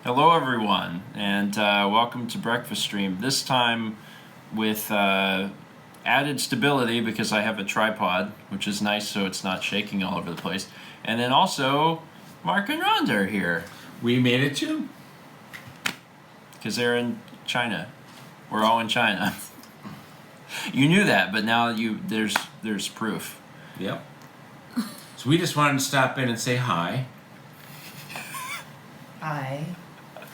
Hello, everyone, and welcome to Breakfast Stream. This time with added stability because I have a tripod, which is nice so it's not shaking all over the place. And then also, Mark and Rhonda are here. We made it too. Because they're in China. We're all in China. You knew that, but now there's proof. Yep. So we just wanted to stop in and say hi. Hi.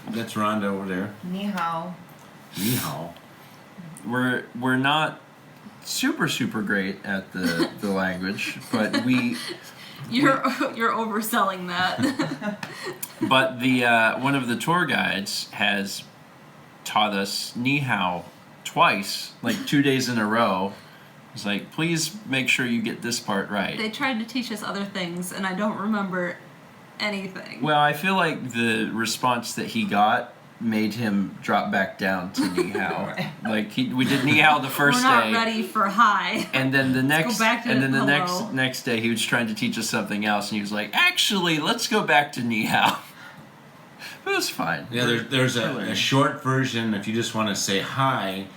That's Rhonda over there. Ni hao. Ni hao. We're not super great at the language, but You're overselling that. But the one of the tour guides has taught us ni hao twice, like 2 days in a row. It's like, please make sure you get this part right. They tried to teach us other things, and I don't remember anything. Well, I feel like the response that he got made him drop back down to ni hao. Like we did ni hao the first We're not day. ready for hi. And then the next, go back to and then the hello. next day, he was trying to teach us something else, and he was like, "Actually, let's go back to ni hao." It was fine. Yeah, there's a short version if you just want to say hi,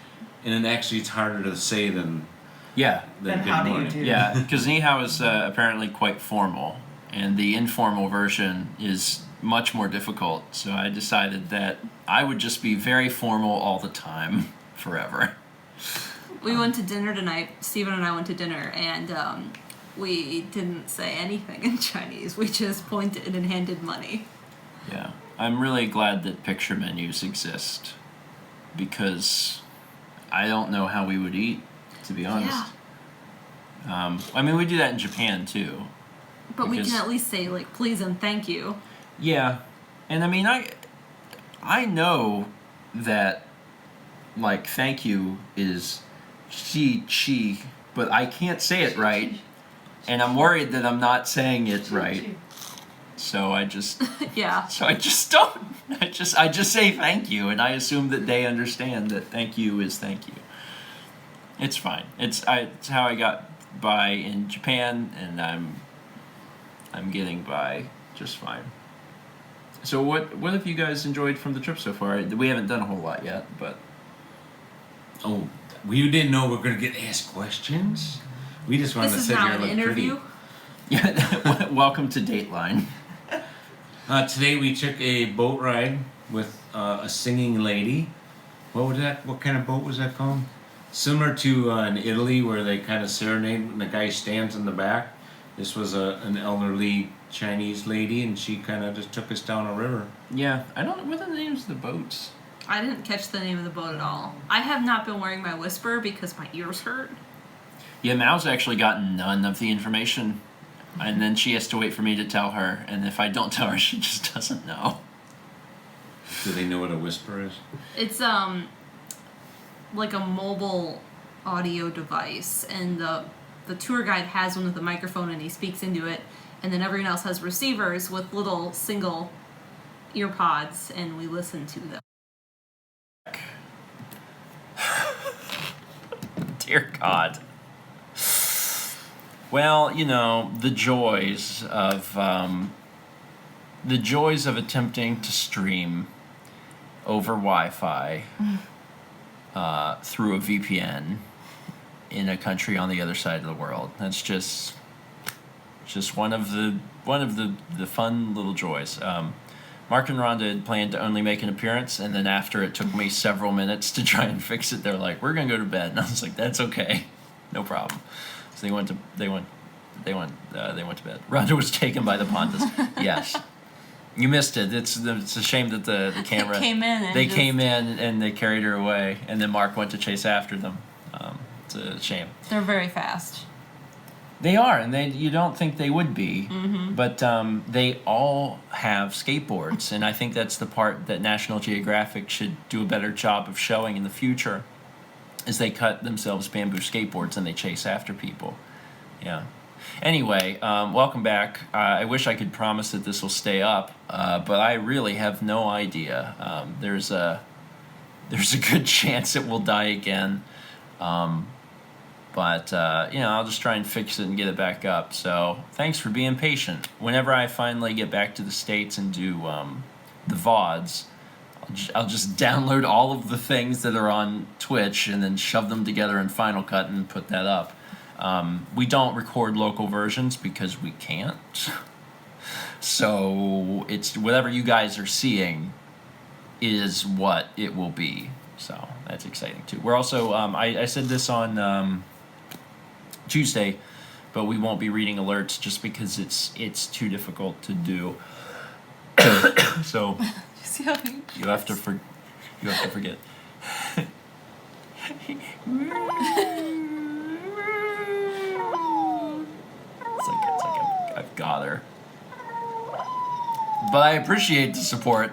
and then actually it's harder to say than Yeah, Then good how do you morning. do? yeah, because ni hao is apparently quite formal, and the informal version is much more difficult. So I decided that I would just be very formal all the time, forever. We went to dinner tonight. Steven and I went to dinner, and we didn't say anything in Chinese. We just pointed and handed money. Yeah, I'm really glad that picture menus exist, because I don't know how we would eat, to be honest. Yeah. I mean, we do that in Japan too. But we Because- can at least say, like, please and thank you. Yeah, and I mean, I know that, like, thank you is chi, but I can't say it right, and I'm worried that I'm not saying it right. So I just Yeah. don't. I just say thank you, and I assume that they understand that thank you is thank you. It's fine. It's how I got by in Japan, and I'm getting by just fine. So what have you guys enjoyed from the trip so far? We haven't done a whole lot yet, but Oh, we didn't know we were going to get asked questions. We just wanted This to is sit now here an and look interview. pretty. yeah. Welcome to Dateline. Today we took a boat ride with a singing lady. What kind of boat was that called? Similar to in Italy where they kind of serenade and the guy stands in the back. This was an elderly Chinese lady, and she kind of just took us down a river. Yeah, I don't know what are the names of the boats. I didn't catch the name of the boat at all. I have not been wearing my whisper because my ears hurt. Yeah, Mao's actually gotten none of the information, and then she has to wait for me to tell her, and if I don't tell her, she just doesn't know. Do they know what a whisper is? It's like a mobile audio device, and the tour guide has one with a microphone, and he speaks into it, and then everyone else has receivers with little single ear pods, and we listen to them. Dear God. Well, you know, the joys of attempting to stream over Wi-Fi through a VPN in a country on the other side of the world. That's just one of the fun little joys. Mark and Rhonda had planned to only make an appearance, and then after it took me several minutes to try and fix it, they're like, "We're gonna go to bed," and I was like, "That's okay, no problem." So they went to bed. Rhonda was taken by the Pontus. Yes, you missed it. It's a shame that the camera Came in and They just- came in and they carried her away, and then Mark went to chase after them. It's a shame. They're very fast. They are, and you don't think they would be, Mm-hmm. but they all have skateboards, and I think that's the part that National Geographic should do a better job of showing in the future, is they cut themselves bamboo skateboards and they chase after people. Yeah. Anyway, welcome back. I wish I could promise that this will stay up, but I really have no idea. There's a good chance it will die again. But I'll just try and fix it and get it back up. So thanks for being patient. Whenever I finally get back to the States and do the VODs. I'll just download all of the things that are on Twitch and then shove them together in Final Cut and put that up. We don't record local versions because we can't. So it's whatever you guys are seeing is what it will be. So that's exciting too. We're also, I said this on Tuesday, but we won't be reading alerts just because it's too difficult to do. So you have to forget. It's like I've got her. But I appreciate the support.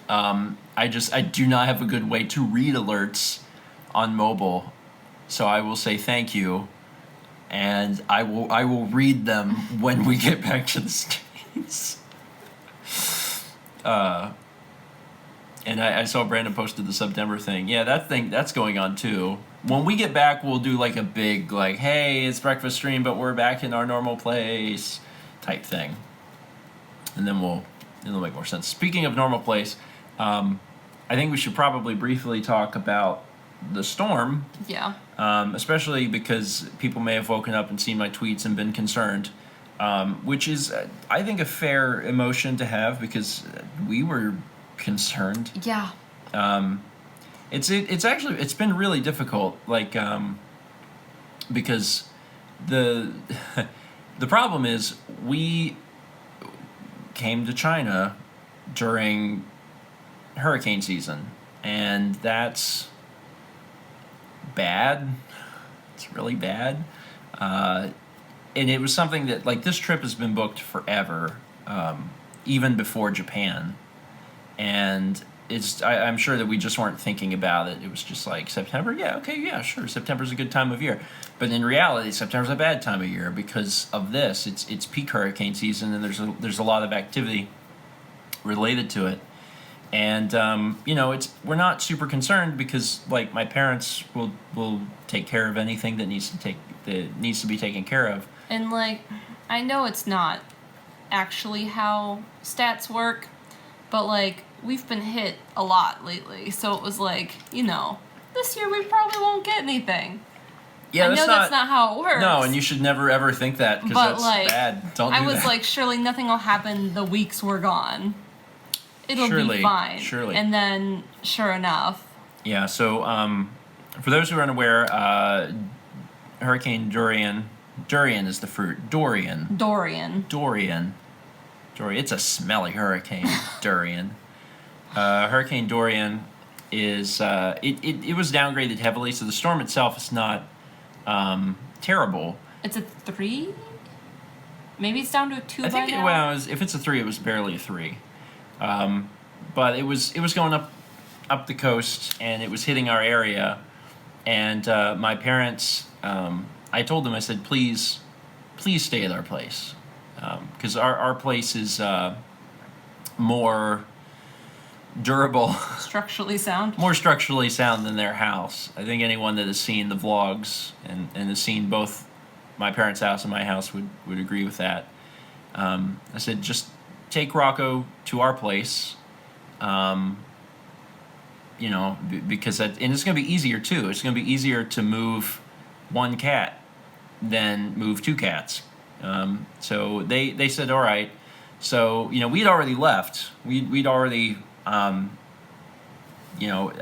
I do not have a good way to read alerts on mobile, so I will say thank you, and I will read them when we get back to the States. And I saw Brandon posted the September thing. Yeah, that's going on too. When we get back, we'll do like a big hey, it's breakfast stream, but we're back in our normal place type thing, and then it'll make more sense. Speaking of normal place, I think we should probably briefly talk about the storm. Yeah. Especially because people may have woken up and seen my tweets and been concerned, which is, I think, a fair emotion to have because we were concerned. Yeah. It's been really difficult, because the problem is we came to China during hurricane season, and that's bad. It's really bad. And it was something that, this trip has been booked forever, even before Japan. And I'm sure that we just weren't thinking about it. It was just September? Yeah, okay, yeah, sure. September's a good time of year. But in reality, September's a bad time of year because of this. It's peak hurricane season, and there's a lot of activity related to it. And we're not super concerned because my parents will take care of anything that needs to be taken care of. And I know it's not actually how stats work, but we've been hit a lot lately. So it was this year we probably won't get anything. Yeah, I know that's not how it works. No, and you should never ever think that because that's bad. Don't do that. I was surely nothing will happen the weeks we're gone. It'll be fine. Surely. And then, sure enough. Yeah, so for those who are unaware, Hurricane Dorian is the fruit. Dorian. It's a smelly hurricane, Dorian. Hurricane Dorian is, it was downgraded heavily, so the storm itself is not terrible. It's a 3? Maybe it's down to a 2 I think by now? If it's a 3, it was barely a 3. But it was going up the coast, and it was hitting our area. And my parents, I told them, I said, please stay at our place, because our place is more durable, more structurally sound than their house. I think anyone that has seen the vlogs and has seen both my parents' house and my house would agree with that. I said, just take Rocco to our place, because and it's going to be easier too. It's going to be easier to move one cat than move 2 cats. So they said, all right. So we'd already left. We'd already, I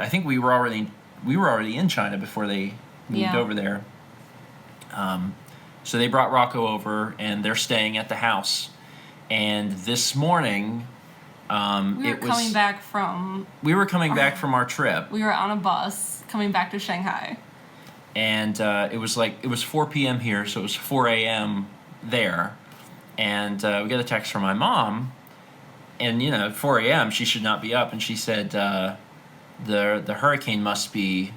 think we were already in China before they moved over there. So they brought Rocco over, and they're staying at the house. And this morning, we were coming back from our trip. We were on a bus coming back to Shanghai. And it was 4 p.m. here, so it was 4 a.m. there. And we got a text from my mom, and at 4 a.m. she should not be up, and she said the hurricane must be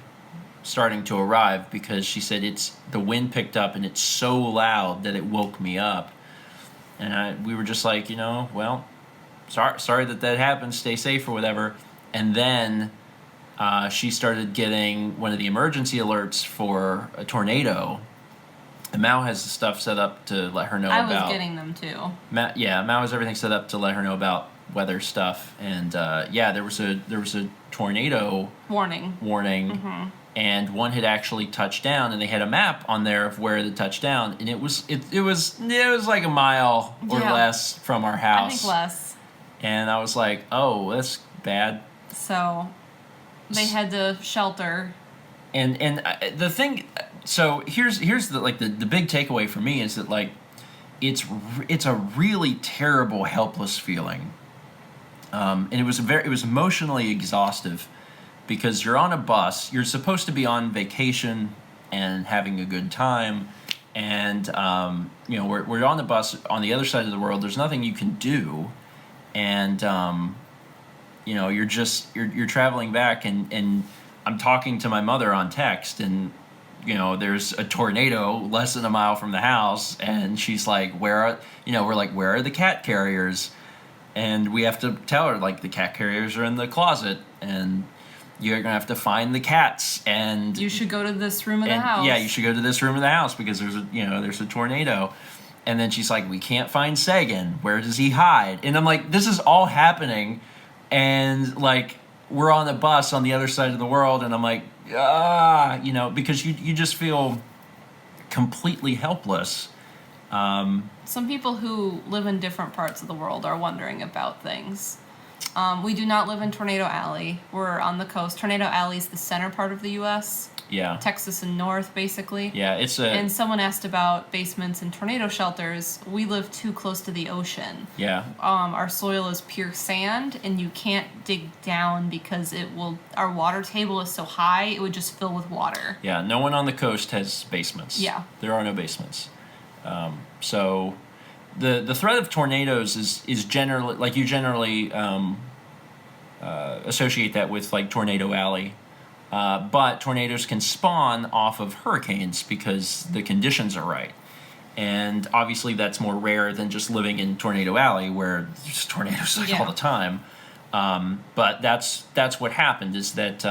starting to arrive, because she said the wind picked up and it's so loud that it woke me up. And we were just well, sorry that happened. Stay safe or whatever. And then she started getting one of the emergency alerts for a tornado. And Mao has the stuff set up to let her know about. I was getting them too. Mao has everything set up to let her know about weather stuff, and yeah, there was a tornado Warning. warning, and one had actually touched down, and they had a map on there of where the touchdown, and it was like a mile or Yeah. less from our I house. think less. And I was like, oh, that's bad. So they had to shelter. And the thing, so here's the big takeaway for me is that like it's a really terrible helpless feeling, and it was emotionally exhaustive because you're on a bus, you're supposed to be on vacation and having a good time, and we're on the bus on the other side of the world. There's nothing you can do, and you're traveling back, and I'm talking to my mother on text, and there's a tornado less than a mile from the house, and she's like, we're like, where are the cat carriers? And we have to tell her, like, the cat carriers are in the closet, and you're gonna have to find the cats, and You should go to this room of the house. yeah, you should go to this room of the house because there's a tornado. And then she's like, we can't find Sagan. Where does he hide? And I'm like, this is all happening, and like we're on a bus on the other side of the world, and I'm like, because you just feel completely helpless. Some people who live in different parts of the world are wondering about things. We do not live in Tornado Alley. We're on the coast. Tornado Alley is the center part of the U.S. Yeah. Texas and north, basically. Yeah, it's a. And someone asked about basements and tornado shelters. We live too close to the ocean. Yeah. Our soil is pure sand, and you can't dig down because our water table is so high, it would just fill with water. Yeah, no one on the coast has basements. Yeah. There are no basements. So the threat of tornadoes is generally, like, you generally associate that with, like, Tornado Alley. But tornadoes can spawn off of hurricanes because the conditions are right. And obviously that's more rare than just living in Tornado Alley where there's tornadoes like all the time. But that's what happened is that,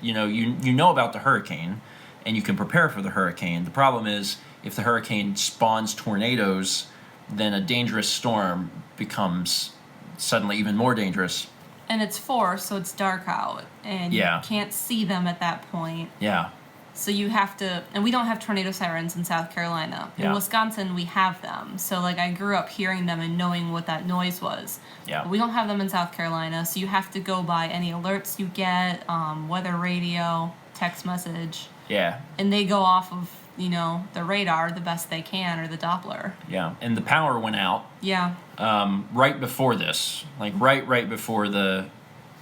you know about the hurricane and you can prepare for the hurricane. The problem is if the hurricane spawns tornadoes, then a dangerous storm becomes suddenly even more dangerous. And it's 4, so it's dark out, and you can't see them at that point. Yeah. So you have to, and we don't have tornado sirens in South Carolina. In Wisconsin, we have them. So, like, I grew up hearing them and knowing what that noise was. Yeah. We don't have them in South Carolina, so you have to go by any alerts you get, weather radio, text message. Yeah. And they go off of, the radar the best they can, or the Doppler. Yeah. And the power went out. Yeah. Right before this, like right before the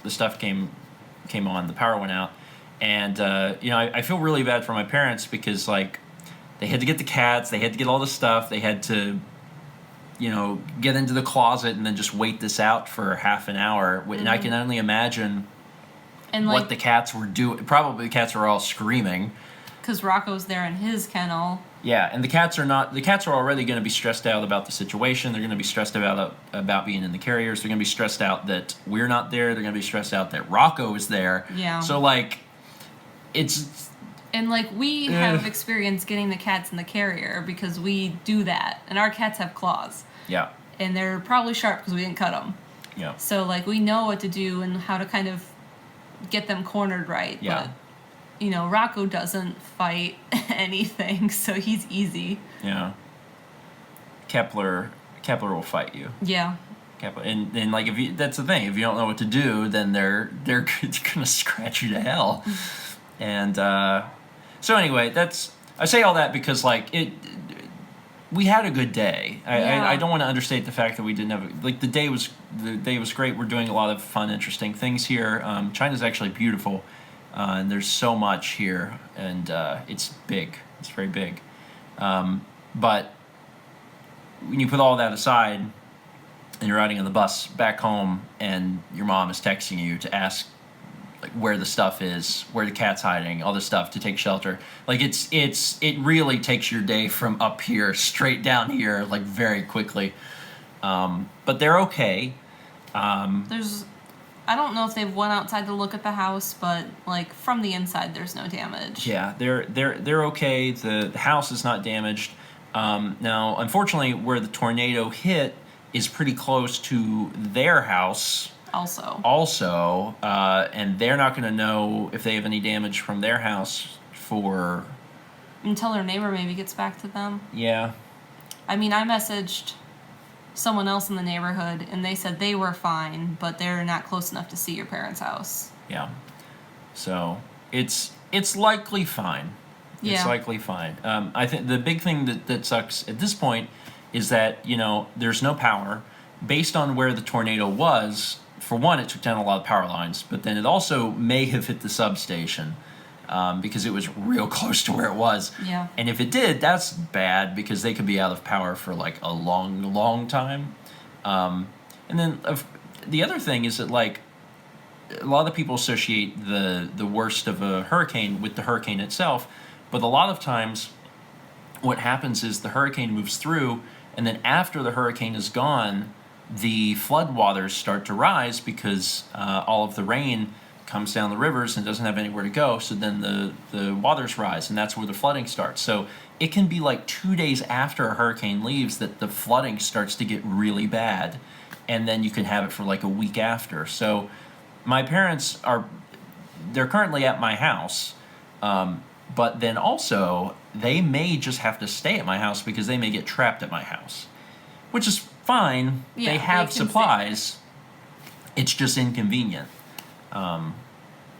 stuff came on, the power went out, and I feel really bad for my parents because, like, they had to get the cats, they had to get all the stuff, they had to get into the closet and then just wait this out for half an hour, and I can only imagine what the cats were doing. Probably the cats were all screaming because Rocco's there in his kennel. Yeah, and the cats are already going to be stressed out about the situation. They're going to be stressed about being in the carriers. They're going to be stressed out that we're not there. They're going to be stressed out that Rocco is there. Yeah. So, like, it's... And, like, we have experience getting the cats in the carrier because we do that. And our cats have claws. Yeah. And they're probably sharp because we didn't cut them. Yeah. So, like, we know what to do and how to kind of get them cornered right. Yeah. But, Rocco doesn't fight anything, so he's easy. Yeah. Kepler will fight you. Yeah. Kepler, and like, that's the thing. If you don't know what to do, then they're gonna scratch you to hell. And so anyway, I say all that because, like, we had a good day. I don't want to understate the fact that we didn't have the day was great. We're doing a lot of fun, interesting things here. China's actually beautiful. And there's so much here, and it's big. It's very big. But when you put all that aside, and you're riding on the bus back home, and your mom is texting you to ask, like, where the stuff is, where the cat's hiding, all this stuff to take shelter. Like, it really takes your day from up here straight down here, like, very quickly. But they're okay. I don't know if they've went outside to look at the house, but, like, from the inside, there's no damage. Yeah, they're okay. The house is not damaged. Now, unfortunately, where the tornado hit is pretty close to their house Also. and they're not going to know if they have any damage from their house for... Until their neighbor maybe gets back to them. Yeah. I mean, I messaged someone else in the neighborhood, and they said they were fine, but they're not close enough to see your parents' house. Yeah. So it's likely fine. Yeah. It's likely fine. I think the big thing that sucks at this point is that, you know, there's no power. Based on where the tornado was, for one, it took down a lot of power lines, but then it also may have hit the substation because it was real close to where it was. Yeah. And if it did, that's bad because they could be out of power for like a long, long time. And then the other thing is that, like, a lot of people associate the worst of a hurricane with the hurricane itself, but a lot of times what happens is the hurricane moves through, and then after the hurricane is gone, the floodwaters start to rise because all of the rain comes down the rivers and doesn't have anywhere to go, so then the waters rise, and that's where the flooding starts. So it can be like 2 days after a hurricane leaves that the flooding starts to get really bad, and then you can have it for like a week after. So my parents they're currently at my house, but then also they may just have to stay at my house because they may get trapped at my house, which is fine. Yeah, they have they can supplies. It's just inconvenient.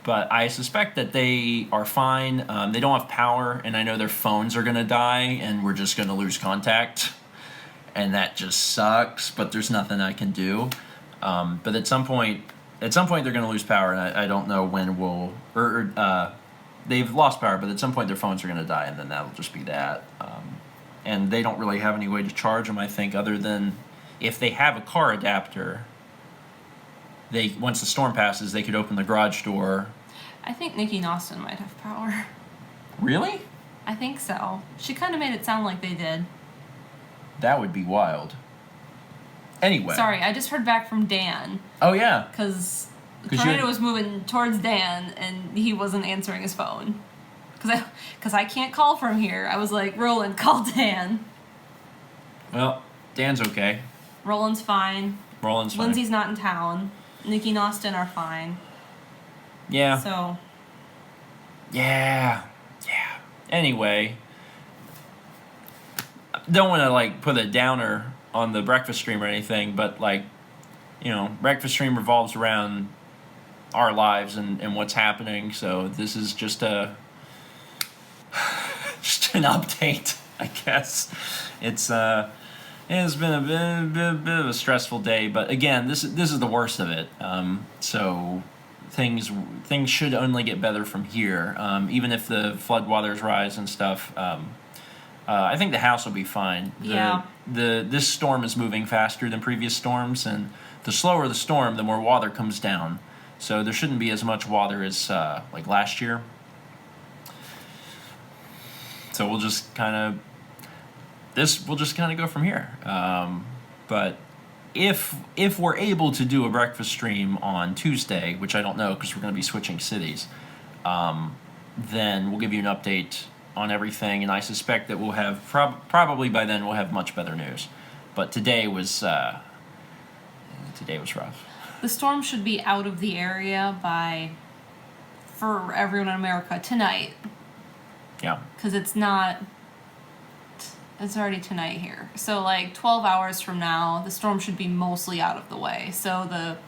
But I suspect that they are fine. They don't have power, and I know their phones are going to die, and we're just going to lose contact. And that just sucks, but there's nothing I can do. But at some point they're going to lose power, and I don't know when they've lost power, but at some point their phones are going to die, and then that'll just be that. And they don't really have any way to charge them, I think, other than if they have a car adapter, once the storm passes, they could open the garage door. I think Nikki and Austin might have power. Really? I think so. She kind of made it sound like they did. That would be wild. Anyway. Sorry, I just heard back from Dan. Oh, yeah. Because the tornado was moving towards Dan, and he wasn't answering his phone. Because I can't call from here. I was like, Roland, call Dan. Well, Dan's okay. Roland's fine. Lindsay's not in town. Nikki and Austin are fine. Yeah. So. Yeah. Anyway. Don't want to, like, put a downer on the breakfast stream or anything, but, like, you know, breakfast stream revolves around our lives and what's happening, so this is just an update, I guess. It's been a bit of a stressful day, but again, this is the worst of it. So things should only get better from here. Even if the floodwaters rise and stuff, I think the house will be fine. This storm is moving faster than previous storms, and the slower the storm, the more water comes down. So there shouldn't be as much water as like last year. So we'll just kind of go from here. But if we're able to do a breakfast stream on Tuesday, which I don't know because we're going to be switching cities, then we'll give you an update on everything, and I suspect that we'll have probably by then we'll have much better news. But today was rough. The storm should be out of the area for everyone in America tonight. Yeah. Because it's already tonight here. So, like, 12 hours from now, the storm should be mostly out of the way. So the,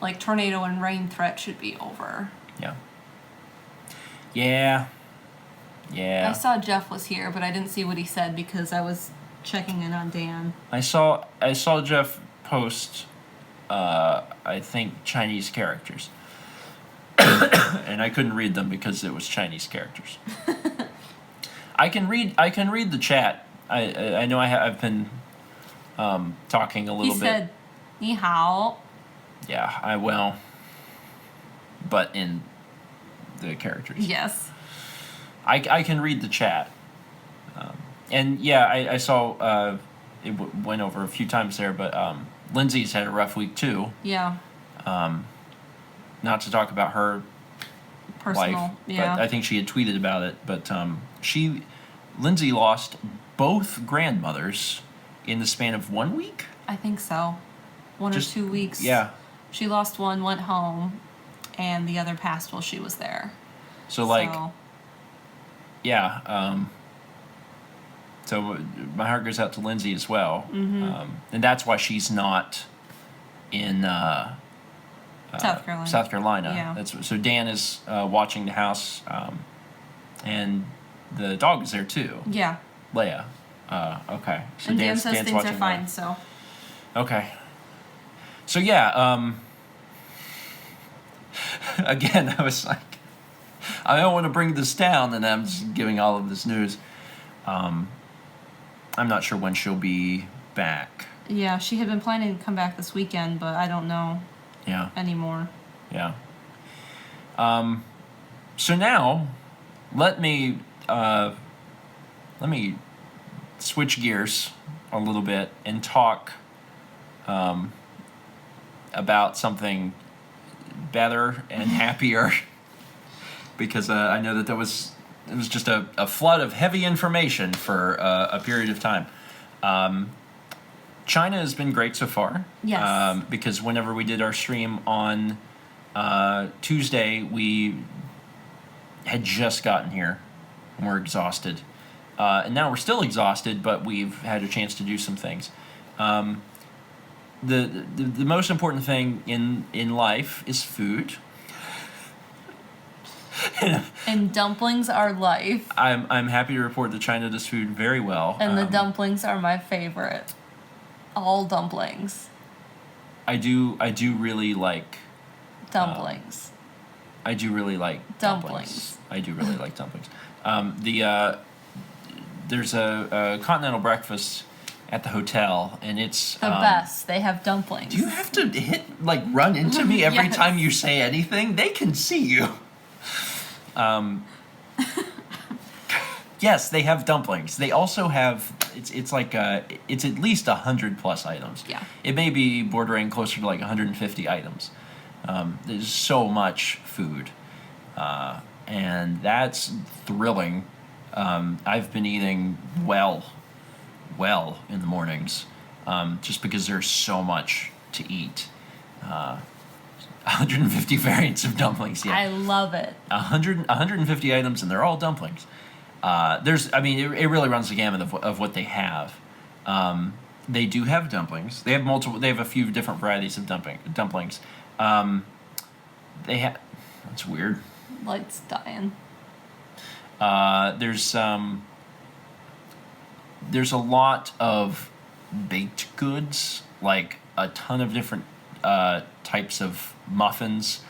like, tornado and rain threat should be over. Yeah. I saw Jeff was here, but I didn't see what he said because I was checking in on Dan. I saw Jeff post, I think, Chinese characters. And I couldn't read them because it was Chinese characters. I can read the chat. I know I've been talking a little bit. He said, "Ni hao." Yeah, I will. But in the characters. Yes. I can read the chat. And yeah, I saw it went over a few times there, but Lindsay's had a rough week too. Yeah. Not to talk about her personal life, yeah. but I think she had tweeted about it. But Lindsay lost both grandmothers in the span of 1 week. I think so. 1 Just- or 2 weeks. Yeah. She lost one, went home, and the other passed while she was there. So like, yeah. So my heart goes out to Lindsay as well, and that's why she's not in South Carolina. South Carolina. Yeah. That's so Dan is watching the house, and the dog is there too. Yeah. Leia. Okay. So And Dan says Dan's things are watching fine, Leia. so. Okay. So yeah, again, I was like, I don't want to bring this down, and I'm just giving all of this news. I'm not sure when she'll be back. Yeah, she had been planning to come back this weekend, but I don't know Yeah, anymore. yeah. So now, let me switch gears a little bit and talk about something better and happier, because I know that it was just a flood of heavy information for a period of time. China has been great so far. Yes. Because whenever we did our stream on Tuesday, we had just gotten here and we're exhausted. And now we're still exhausted, but we've had a chance to do some things. The most important thing in life is food. And dumplings are life. I'm happy to report that China does food very well. And the dumplings are my favorite. All dumplings. I do really like Dumplings. I do really like Dumplings. I do really like dumplings. There's a continental breakfast at the hotel, and it's The best. They have dumplings. Do you have to run into me every Yes. time you say anything? They can see you. Yes, they have dumplings. They also have it's at least 100+ items. Yeah. It may be bordering closer to like 150 items. There's so much food, and that's thrilling. I've been eating well in the mornings, just because there's so much to eat. 150 variants of dumplings. Yeah. I love it. 150 items, and they're all dumplings. It really runs the gamut of what they have. They do have dumplings. They have a few different varieties of dumplings. That's weird. Light's dying. There's a lot of baked goods, like a ton of different types of muffins.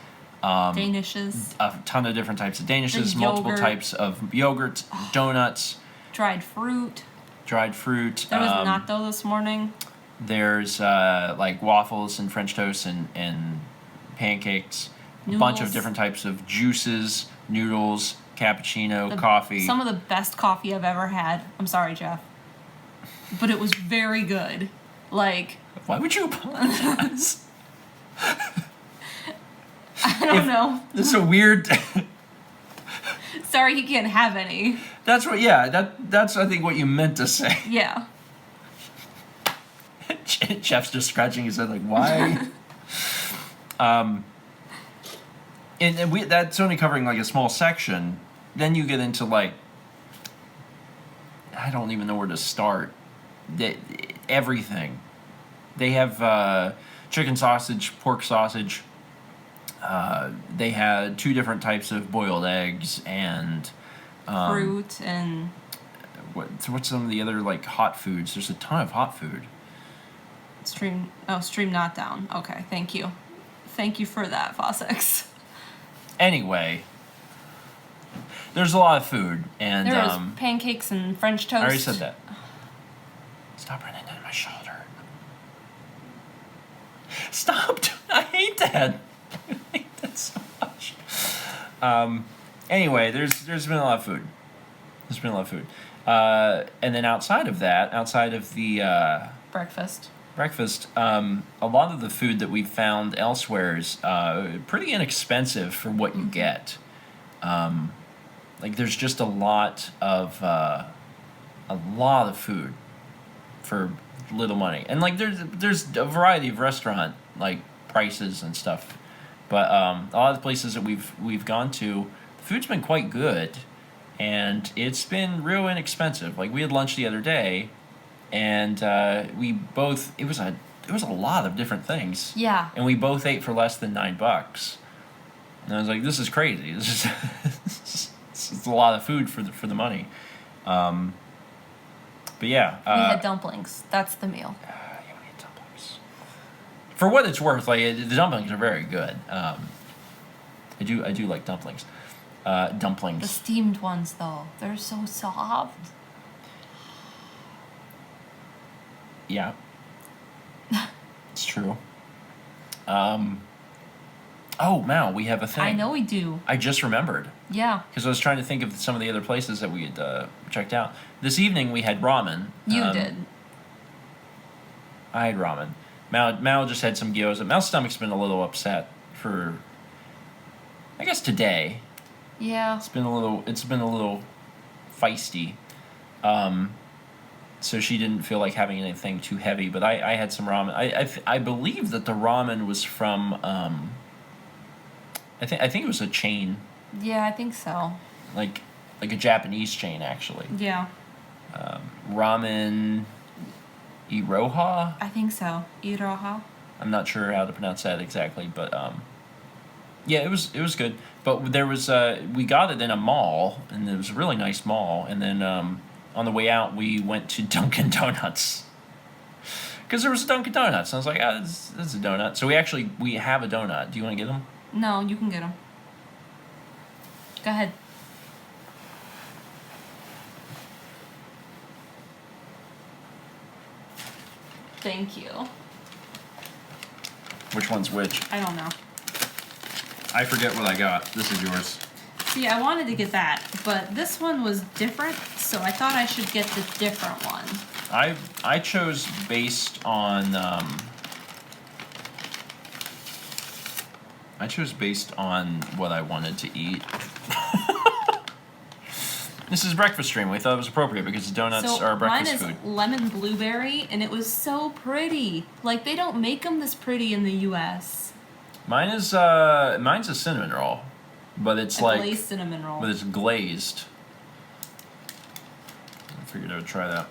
Danishes. A ton of different types of danishes, The multiple yogurt. types of yogurts, donuts, Dried fruit. dried fruit. There was natto this morning. There's like waffles and French toast and pancakes. A bunch of Noodles. different types of juices, noodles, cappuccino, The- coffee. Some of the best coffee I've ever had. I'm sorry, Jeff. But it was very good. Like, Why would you apologize? I don't know. This is a weird. Sorry he can't have any. That's what. Yeah. That's I think what you meant to say. Yeah. Jeff's just scratching his head like, why? And that's only covering like a small section. Then you get into like, I don't even know where to start. Everything. They have chicken sausage, pork sausage. They had 2 different types of boiled eggs and Fruit and what's some of the other like hot foods? There's a ton of hot food. stream not down. Okay, thank you. Thank you for that, Fossex. Anyway, there's a lot of food, and There was pancakes and French toast. I already said that. Stop running into my shoulder. Stop! I hate that. I hate that so much. Anyway, there's been a lot of food. There's been a lot of food, and then outside of the Breakfast. breakfast, a lot of the food that we've found elsewhere is pretty inexpensive for what you get. Like there's just a lot of food for little money. And like there's a variety of restaurant like prices and stuff, but a lot of the places that we've gone to, the food's been quite good, and it's been real inexpensive. Like we had lunch the other day, and we both it was a lot of different things. Yeah. And we both ate for less than $9. And I was like, this is crazy. This is a lot of food for the money. But yeah. We had dumplings. That's the meal. Yeah, we had dumplings. For what it's worth, like the dumplings are very good. I do like dumplings. The Dumplings. steamed ones, though, they're so soft. Yeah. It's true. Oh, Mal, we have a thing. I know we do. I just remembered. Yeah. Because I was trying to think of some of the other places that we had checked out. This evening we had ramen. You did. I had ramen. Mal just had some gyoza. Mal's stomach's been a little upset for, I guess, today. Yeah. It's been a little feisty. So she didn't feel like having anything too heavy. But I had some ramen. I believe that the ramen was from. I think it was a chain. Yeah, I think so. Like a Japanese chain, actually. Yeah. Ramen Iroha? I think so. Iroha. I'm not sure how to pronounce that exactly, but yeah, it was good. But there was we got it in a mall, and it was a really nice mall. And then on the way out, we went to Dunkin' Donuts because there was a Dunkin' Donuts. And I was like, this is a donut. So we have a donut. Do you want to get them? No, you can get them. Go ahead. Thank you. Which one's which? I don't know. I forget what I got. This is yours. See, I wanted to get that, but this one was different, so I thought I should get the different one. I chose based on what I wanted to eat. This is breakfast stream. We thought it was appropriate because donuts are breakfast food. Mine is lemon blueberry, and it was so pretty. Like, they don't make them this pretty in the U.S. Mine's a cinnamon roll, but it's like glazed cinnamon roll. But it's glazed. I figured I would try that.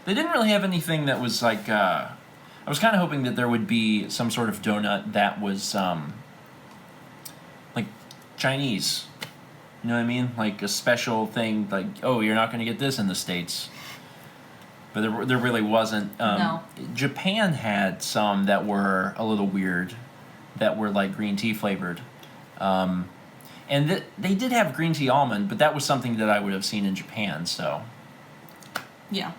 They didn't really have anything that was like. I was kind of hoping that there would be some sort of donut that was like Chinese. You know what I mean? Like a special thing. Like, oh, you're not going to get this in the States. But there really wasn't. No. Japan had some that were a little weird, that were like green tea flavored. And they did have green tea almond, but that was something that I would have seen in Japan, so. Yeah.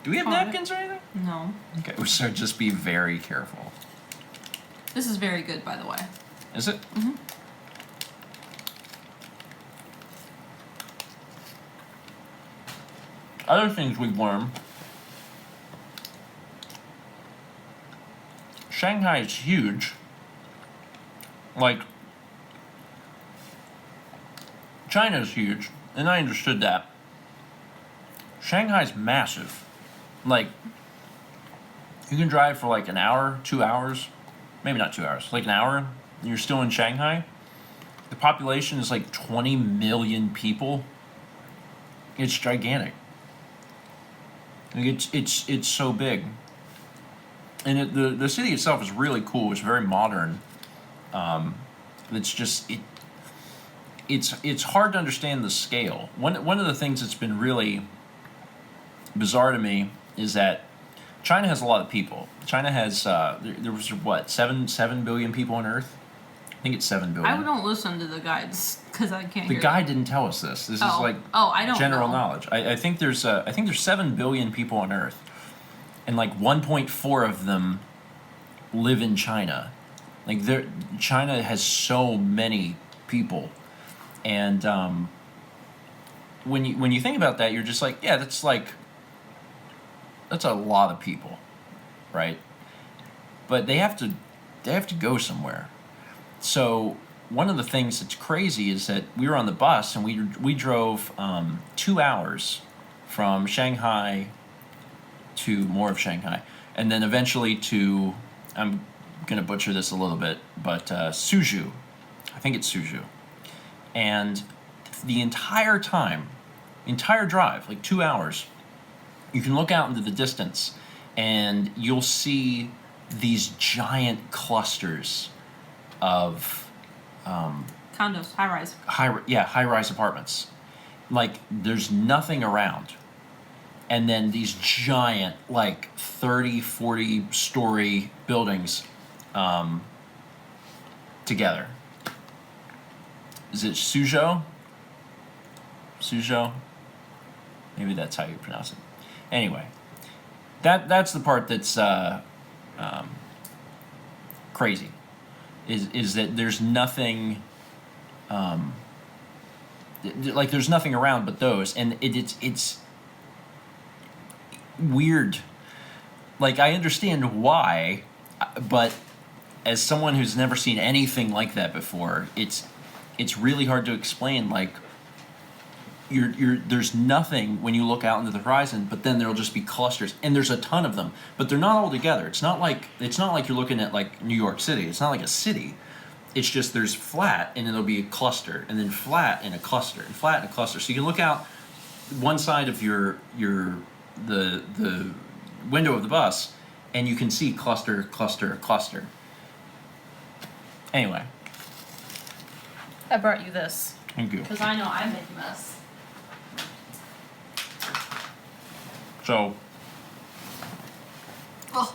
Do we have napkins or anything? No. Okay, so just be very careful. This is very good, by the way. Is it? Mm-hmm. Other things we've learned. Shanghai is huge. Like, China's huge, and I understood that. Shanghai's massive. Like, you can drive for like an hour, 2 hours, maybe not 2 hours, like an hour, and you're still in Shanghai. The population is like 20 million people. It's gigantic. Like it's so big. And the city itself is really cool. It's very modern. It's just it's hard to understand the scale. One of the things that's been really bizarre to me is that China has a lot of people. China has there was what 7 billion people on Earth. I think it's 7 billion. I don't listen to the guides because I can't. The hear guy them. didn't tell us this. This is like I don't general know. knowledge. I think there's 7 billion people on Earth, and like 1.4 of them live in China. Like China has so many people, and when you think about that, you're just like, yeah, that's a lot of people, right? But they have to go somewhere. So one of the things that's crazy is that we were on the bus and we drove 2 hours from Shanghai to more of Shanghai, and then eventually to, I'm gonna butcher this a little bit, but Suzhou. I think it's Suzhou. And the entire drive, like 2 hours, you can look out into the distance and you'll see these giant clusters of condos, high-rise. high-rise apartments. Like there's nothing around. And then these giant, like 30, 40 story buildings together. Is it Suzhou? Suzhou? Maybe that's how you pronounce it. Anyway, that's the part that's crazy. Is that there's nothing, like there's nothing around but those, and it's weird. Like I understand why, but as someone who's never seen anything like that before, it's really hard to explain. Like there's nothing when you look out into the horizon, but then there'll just be clusters, and there's a ton of them, but they're not all together. It's not like you're looking at like New York City. It's not like a city. It's just there's flat, and then there'll be a cluster, and then flat and a cluster, and flat and a cluster. So you can look out one side of the window of the bus, and you can see cluster, cluster, cluster. Anyway. I brought you this. Thank you. Because I know I make a mess. So, Oh.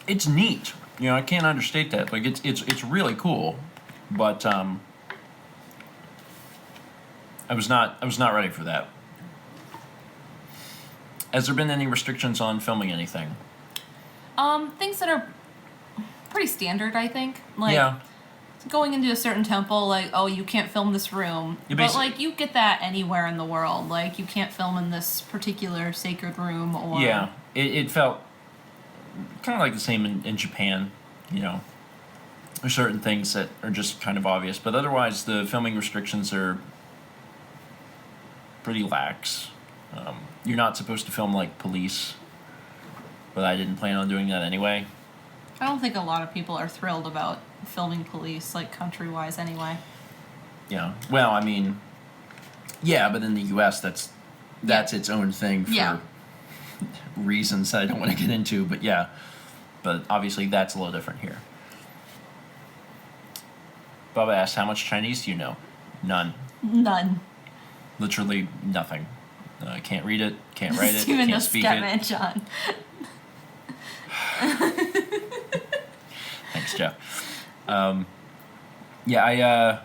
it's neat. You know, I can't understate that. Like it's really cool, but I was not ready for that. Has there been any restrictions on filming anything? Things that are pretty standard, I think. Like, yeah. going into a certain temple, like, oh, you can't film this room. But, like, you get that anywhere in the world. Like, you can't film in this particular sacred room, or... Yeah, it felt kind of like the same in Japan, you know. There's certain things that are just kind of obvious, but otherwise the filming restrictions are pretty lax. You're not supposed to film like police, but I didn't plan on doing that anyway. I don't think a lot of people are thrilled about filming police, like, country-wise anyway. Yeah. Well, I mean, yeah, but in the U.S., that's its own thing for reasons that I don't want to get into. But yeah, but obviously that's a little different here. Bubba asked, "How much Chinese do you know?" None. None. Literally nothing. I can't read it. Can't write it. Steven Can't speak it. John. Thanks, Jeff. Yeah,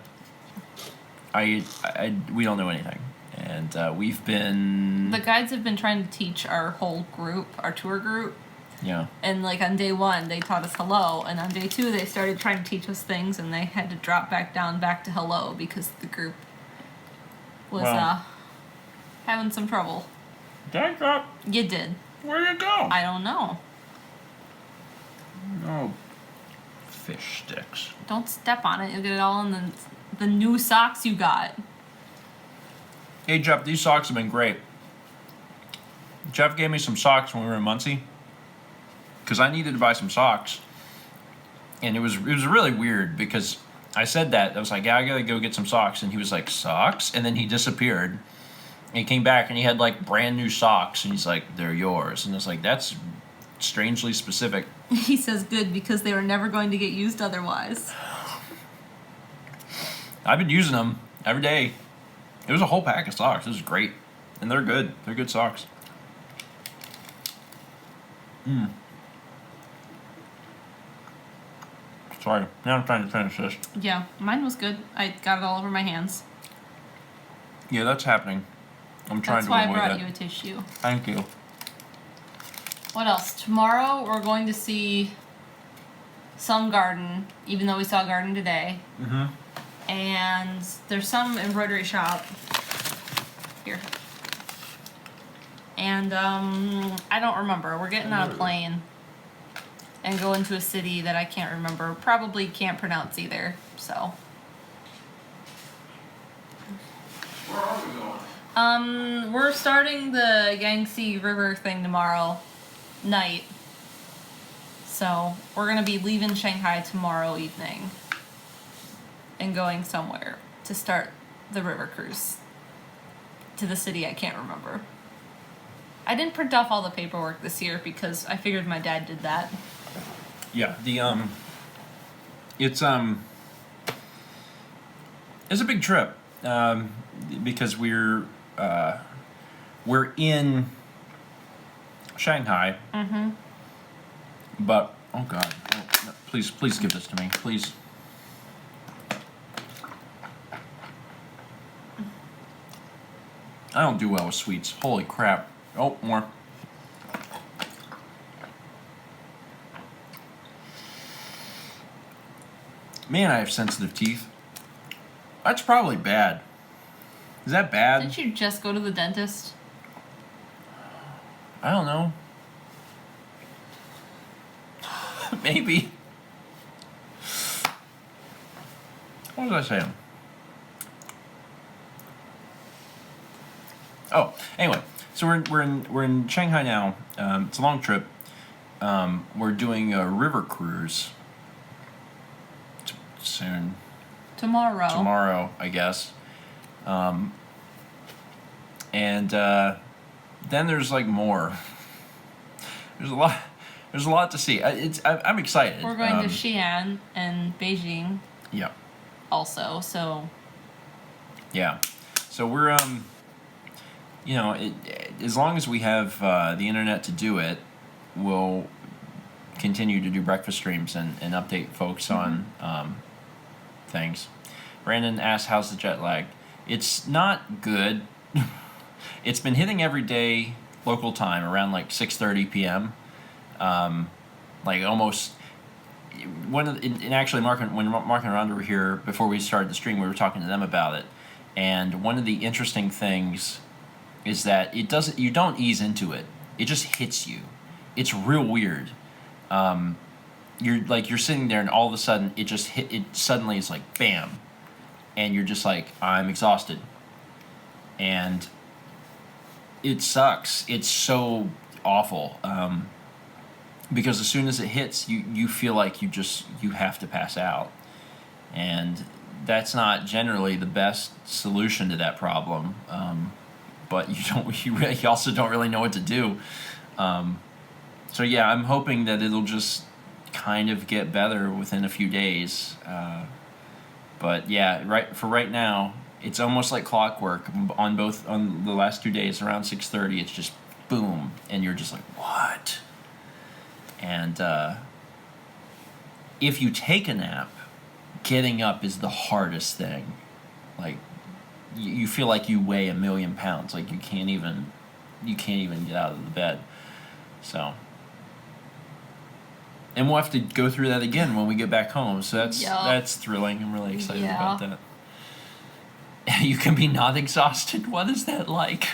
we don't know anything, and we've been. The guides have been trying to teach our whole group, our tour group. Yeah. And, like, on day 1, they taught us hello, and on day 2, they started trying to teach us things, and they had to drop back down back to hello because the group was having some trouble. Did I drop? You did. Where'd it go? I don't know. Oh, fish sticks. Don't step on it. You'll get it all in the new socks you got. Hey, Jeff, these socks have been great. Jeff gave me some socks when we were in Muncie, because I needed to buy some socks. And it was really weird, because I said that. I was like, yeah, I gotta go get some socks. And he was like, socks? And then he disappeared. And he came back, and he had, like, brand new socks. And he's like, they're yours. And I was like, that's strangely specific. He says good, because they were never going to get used otherwise. I've been using them every day. It was a whole pack of socks. It was great. And they're good. They're good socks. Sorry. Now I'm trying to finish this. Yeah, mine was good. I got it all over my hands. Yeah, that's happening. I'm trying That's to why I avoid brought that. you a tissue. Thank you. What else? Tomorrow we're going to see some garden, even though we saw a garden today. Mm-hmm. And there's some embroidery shop here. And I don't remember. We're getting on a plane and going to a city that I can't remember. Probably can't pronounce either. So We're starting the Yangtze River thing tomorrow night. So we're gonna be leaving Shanghai tomorrow evening and going somewhere to start the river cruise to the city I can't remember. I didn't print off all the paperwork this year because I figured my dad did that. Yeah, it's a big trip because we're in Shanghai. Mm-hmm. But oh god, no, please give this to me, please. I don't do well with sweets. Holy crap! Oh, more. Man, I have sensitive teeth. That's probably bad. Is that bad? Didn't you just go to the dentist? I don't know. Maybe. What was I saying? Oh, anyway, so we're in Shanghai now. It's a long trip. We're Oh. doing a river cruise soon. Tomorrow, I guess. And then there's like more. There's a lot. There's a lot to see. I'm excited. We're going to Xi'an and Beijing Yeah. also, so Yeah. So we're you know, as long as we have the internet to do it, we'll continue to do breakfast streams and update folks on things. Brandon asked, "How's the jet lag?" It's not good. It's been hitting every day local time around like 6:30 p.m. Like almost. And actually, when Mark and Rhonda were here before we started the stream, we were talking to them about it. And one of the interesting things is that you don't ease into it. It just hits you. It's real weird. You're sitting there and all of a sudden it suddenly is like bam. And you're just like, I'm exhausted. And it sucks. It's so awful. Because as soon as it hits, you feel like you have to pass out. And that's not generally the best solution to that problem. But you also don't really know what to do. So yeah, I'm hoping that it'll just kind of get better within a few days. But yeah, right now, it's almost like clockwork on the last 2 days around 6:30. It's just boom, and you're just like, what? And if you take a nap, getting up is the hardest thing. Like you feel like you weigh 1,000,000 pounds. Like you can't even get out of the bed. So. And we'll have to go through that again when we get back home. So that's thrilling. I'm really excited about that. You can be not exhausted. What is that like?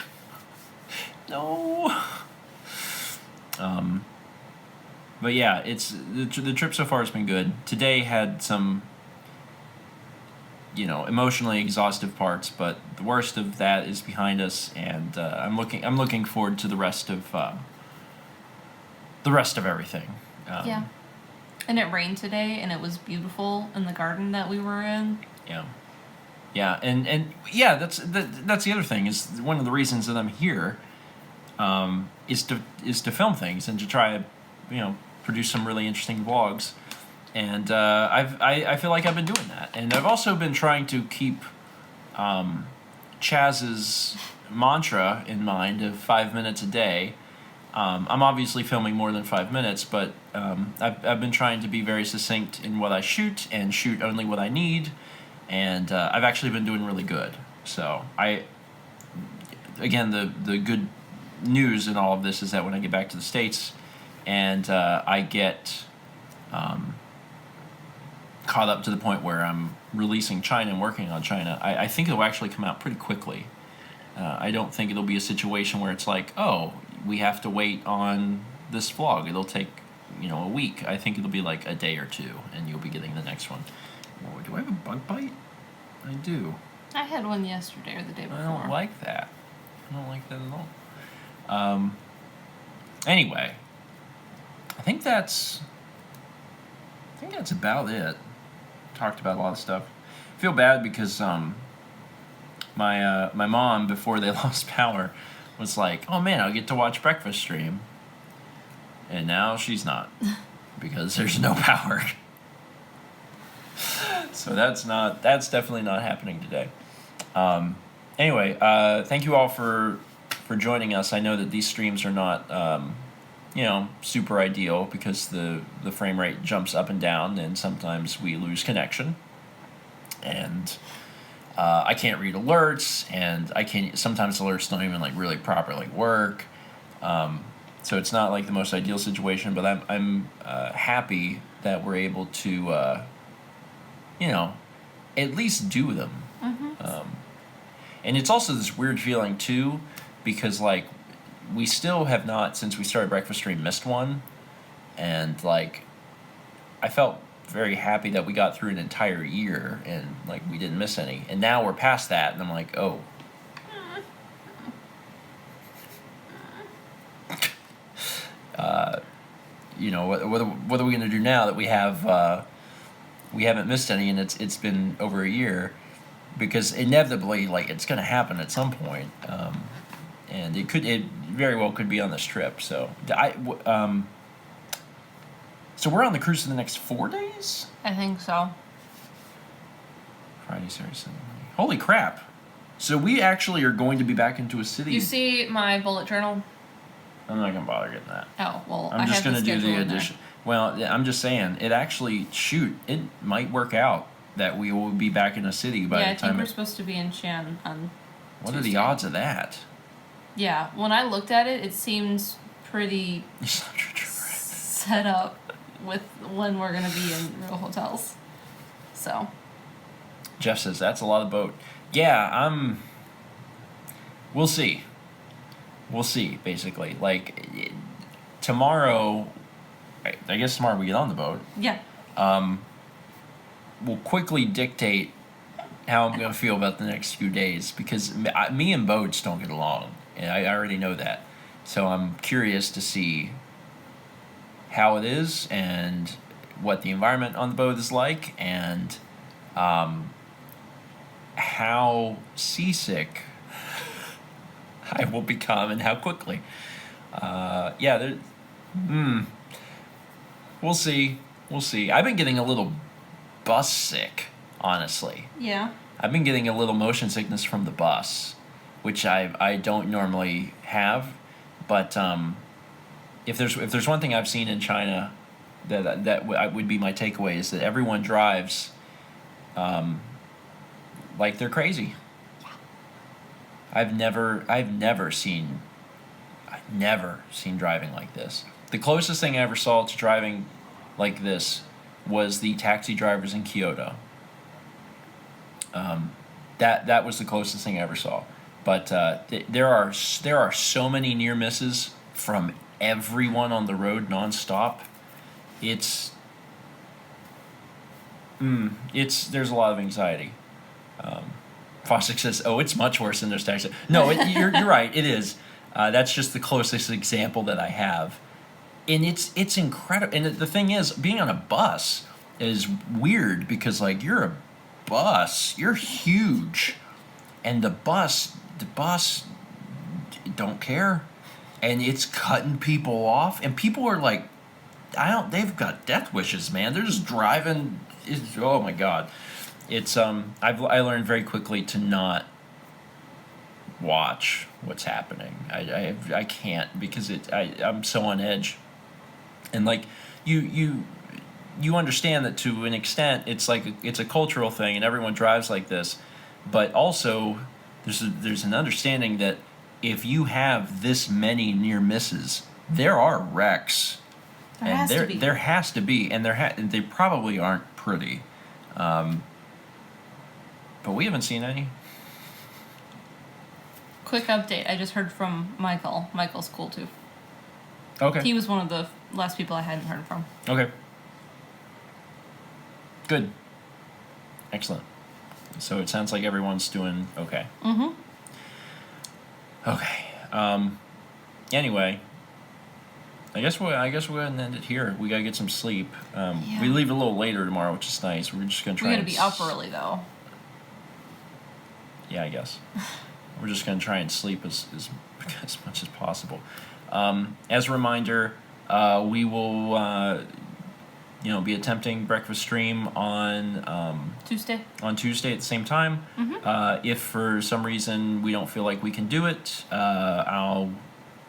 No. But yeah, it's the trip so far has been good. Today had some, emotionally exhaustive parts, but the worst of that is behind us, and I'm looking forward to the rest of everything. yeah. And it rained today, and it was beautiful in the garden that we were in. Yeah. Yeah, and yeah, that's the other thing, is one of the reasons that I'm here, is to film things and to try to, produce some really interesting vlogs, and I feel like I've been doing that, and I've also been trying to keep Chaz's mantra in mind of 5 minutes a day. I'm obviously filming more than 5 minutes, but I've been trying to be very succinct in what I shoot and shoot only what I need. And I've actually been doing really good. So again, the good news in all of this is that when I get back to the States and I get caught up to the point where I'm releasing China and working on China, I think it'll actually come out pretty quickly. I don't think it'll be a situation where it's like, oh, we have to wait on this vlog. It'll take, a week. I think it'll be like a day or two, and you'll be getting the next one. Oh, do I have a bug bite? I do. I had one yesterday or the day before. I don't like that. I don't like that at all. Anyway, I think that's about it. Talked about a lot of stuff. I feel bad because my mom, before they lost power, was like, "Oh man, I'll get to watch breakfast stream," and now she's not because there's no power. So that's definitely not happening today. Anyway, thank you all for joining us. I know that these streams are not super ideal because the frame rate jumps up and down, and sometimes we lose connection, and I can't read alerts, and sometimes alerts don't even like really properly work. So it's not like the most ideal situation, but I'm happy that we're able to at least do them. And it's also this weird feeling too, because like we still have not, since we started Breakfast Stream, missed one, and like I felt very happy that we got through an entire year and like we didn't miss any, and now we're past that, and I'm like, oh. What are we going to do now that we haven't missed any, and it's been over a year, because inevitably like it's going to happen at some point, and it very well could be on this trip. So so we're on the cruise for the next 4 days. I think so. Friday, Saturday, Sunday. Holy crap! So we actually are going to be back into a city. You see my bullet journal? I'm not gonna bother getting that. Oh well, I'm just gonna do the addition. Well, I'm just saying, it might work out that we will be back in a city by the time. Yeah, I think we're supposed to be in Shan on What are the odds of that? Yeah, when I looked at it, it seems pretty set up with when we're gonna be in real hotels. So. Jeff says that's a lot of boat. Yeah, we'll see. We'll see, basically. Like, tomorrow, I guess tomorrow we get on the boat. Yeah. Will quickly dictate how I'm going to feel about the next few days, because me and boats don't get along, and I already know that. So I'm curious to see how it is and what the environment on the boat is like, and how seasick I will become and how quickly. We'll see. We'll see. I've been getting a little bus sick, honestly. Yeah. I've been getting a little motion sickness from the bus, which I don't normally have. But if there's one thing I've seen in China that would be my takeaway, is that everyone drives like they're crazy. I've never seen driving like this. The closest thing I ever saw to driving like this was the taxi drivers in Kyoto. That was the closest thing I ever saw. But there are so many near misses from everyone on the road nonstop. There's a lot of anxiety. Fosdick says, "Oh, it's much worse than those taxis." No, you're right. It is. That's just the closest example that I have, and it's incredible. And the thing is, being on a bus is weird because like you're a bus, you're huge, and the bus don't care, and it's cutting people off, and people are like, they've got death wishes, man. They're just driving. Oh my God. It's I learned very quickly to not watch what's happening. I can't, because I'm so on edge, and like you understand that to an extent it's a cultural thing and everyone drives like this, but also there's an understanding that if you have this many near misses, there are wrecks, there has to be, and they probably aren't pretty. But we haven't seen any. Quick update. I just heard from Michael. Michael's cool too. Okay. He was one of the last people I hadn't heard from. Okay. Good. Excellent. So it sounds like everyone's doing okay. Mm-hmm. Okay. Anyway, I guess we'll go ahead and end it here. We gotta get some sleep. Yeah. We leave a little later tomorrow, which is nice. We're just gonna try. We gotta and be up early though. Yeah, I guess. We're just gonna try and sleep as much as possible. As a reminder, we will be attempting breakfast stream on Tuesday. On Tuesday at the same time. If for some reason we don't feel like we can do it, I'll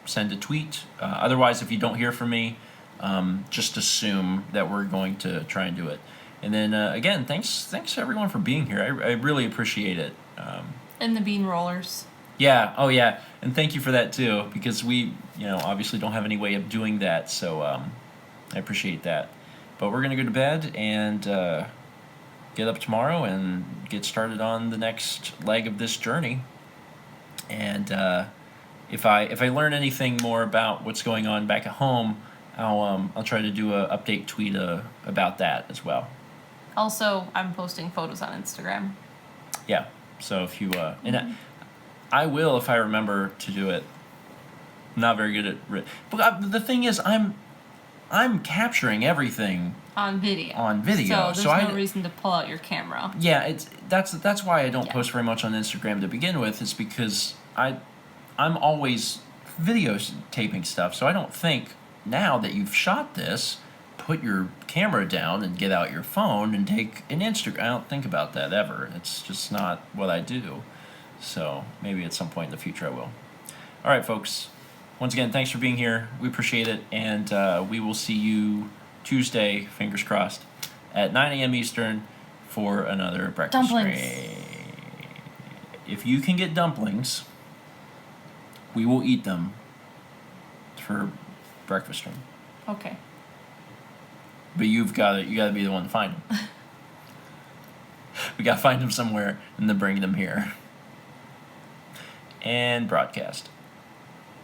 send a tweet. Otherwise, if you don't hear from me, just assume that we're going to try and do it. And then again, thanks everyone for being here. I really appreciate it. And the bean rollers. Yeah. Oh yeah. And thank you for that too, because we obviously don't have any way of doing that. So I appreciate that. But we're gonna go to bed and get up tomorrow and get started on the next leg of this journey. And if I learn anything more about what's going on back at home, I'll try to do a update tweet about that as well. Also, I'm posting photos on Instagram. Yeah. So if you and I will if I remember to do it. I'm not very good at but the thing is I'm capturing everything on video. So there's no reason to pull out your camera. Yeah, that's why I don't Yeah. post very much on Instagram to begin with. Is because I'm always videotaping stuff. So I don't think now that you've shot this, put your camera down and get out your phone and take an Instagram. I don't think about that ever. It's just not what I do. So maybe at some point in the future I will. All right, folks. Once again, thanks for being here. We appreciate it, and we will see you Tuesday, fingers crossed, at 9 a.m. Eastern for another breakfast Dumplings. stream. If you can get dumplings, we will eat them for breakfast stream. Okay. But you gotta be the one to find them. We gotta find them somewhere and then bring them here. And broadcast.